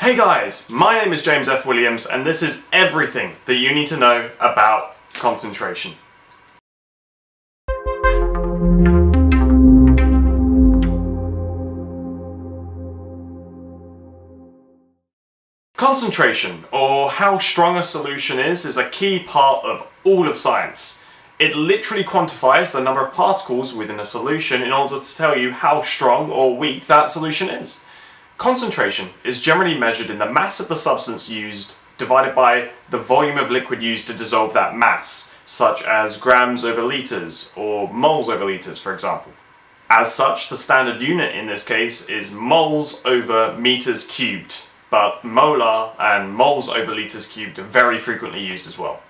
Hey guys, my name is James F. Williams and this is everything that you need to know about concentration. Concentration, or how strong a solution is a key part of all of science. It literally quantifies the number of particles within a solution in order to tell you how strong or weak that solution is. Concentration is generally measured in the mass of the substance used divided by the volume of liquid used to dissolve that mass, such as grams over litres or moles over litres, for example. As such, the standard unit in this case is moles over meters cubed, but molar and moles over litres cubed are very frequently used as well.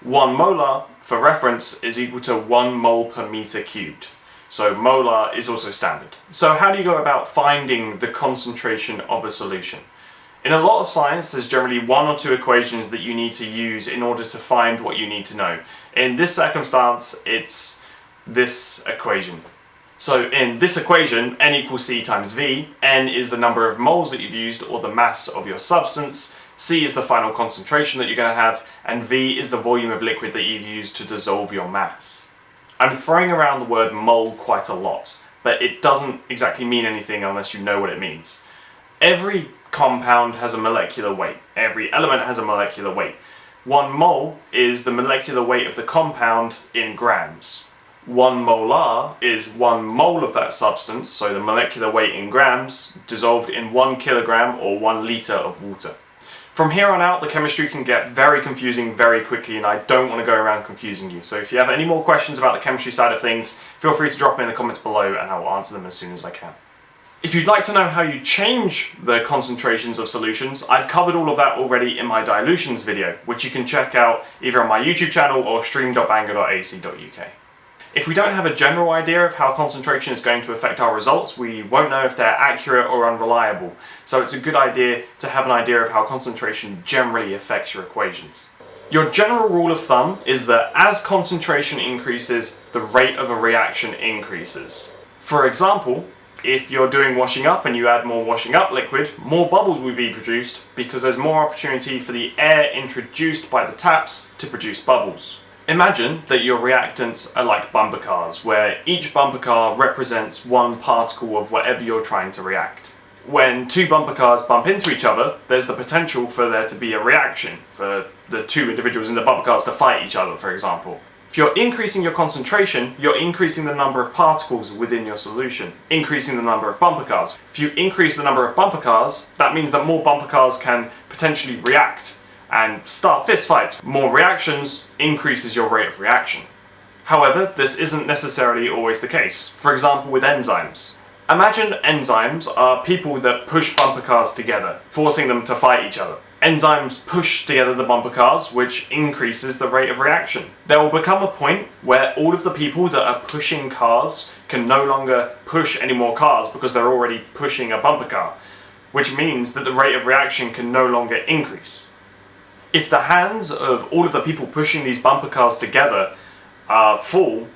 1 molar, for reference, is equal to 1 mole per meter cubed. So molar is also standard. So how do you go about finding the concentration of a solution? In a lot of science, there's generally 1 or 2 equations that you need to use in order to find what you need to know. In this circumstance, it's this equation. So in this equation, N equals C times V, N is the number of moles that you've used or the mass of your substance, C is the final concentration that you're going to have, and V is the volume of liquid that you've used to dissolve your mass. I'm throwing around the word mole quite a lot, but it doesn't exactly mean anything unless you know what it means. Every compound has a molecular weight. Every element has a molecular weight. 1 mole is the molecular weight of the compound in grams. 1 molar is 1 mole of that substance, so the molecular weight in grams, dissolved in 1 kilogram or 1 litre of water. From here on out, the chemistry can get very confusing very quickly, and I don't want to go around confusing you. So if you have any more questions about the chemistry side of things, feel free to drop them in the comments below and I will answer them as soon as I can. If you'd like to know how you change the concentrations of solutions, I've covered all of that already in my dilutions video, which you can check out either on my YouTube channel or stream.bangor.ac.uk. If we don't have a general idea of how concentration is going to affect our results, we won't know if they're accurate or unreliable. So it's a good idea to have an idea of how concentration generally affects your equations. Your general rule of thumb is that as concentration increases, the rate of a reaction increases. For example, if you're doing washing up and you add more washing up liquid, more bubbles will be produced because there's more opportunity for the air introduced by the taps to produce bubbles. Imagine that your reactants are like bumper cars, where each bumper car represents 1 particle of whatever you're trying to react. When 2 bumper cars bump into each other, there's the potential for there to be a reaction, for the 2 individuals in the bumper cars to fight each other, for example. If you're increasing your concentration, you're increasing the number of particles within your solution, increasing the number of bumper cars. If you increase the number of bumper cars, that means that more bumper cars can potentially react and start fistfights. More reactions increases your rate of reaction. However, this isn't necessarily always the case. For example, with enzymes. Imagine enzymes are people that push bumper cars together, forcing them to fight each other. Enzymes push together the bumper cars, which increases the rate of reaction. There will become a point where all of the people that are pushing cars can no longer push any more cars because they're already pushing a bumper car, which means that the rate of reaction can no longer increase. If the hands of all of the people pushing these bumper cars together are full,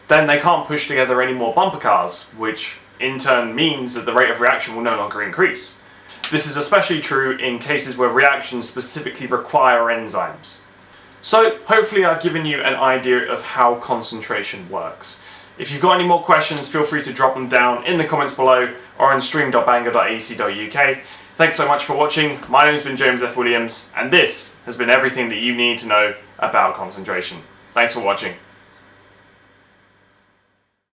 then they can't push together any more bumper cars, which in turn means that the rate of reaction will no longer increase. This is especially true in cases where reactions specifically require enzymes. So hopefully I've given you an idea of how concentration works. If you've got any more questions, feel free to drop them down in the comments below or on stream.bangor.ac.uk. Thanks so much for watching. My name's been James F. Williams, and this has been everything that you need to know about concentration. Thanks for watching.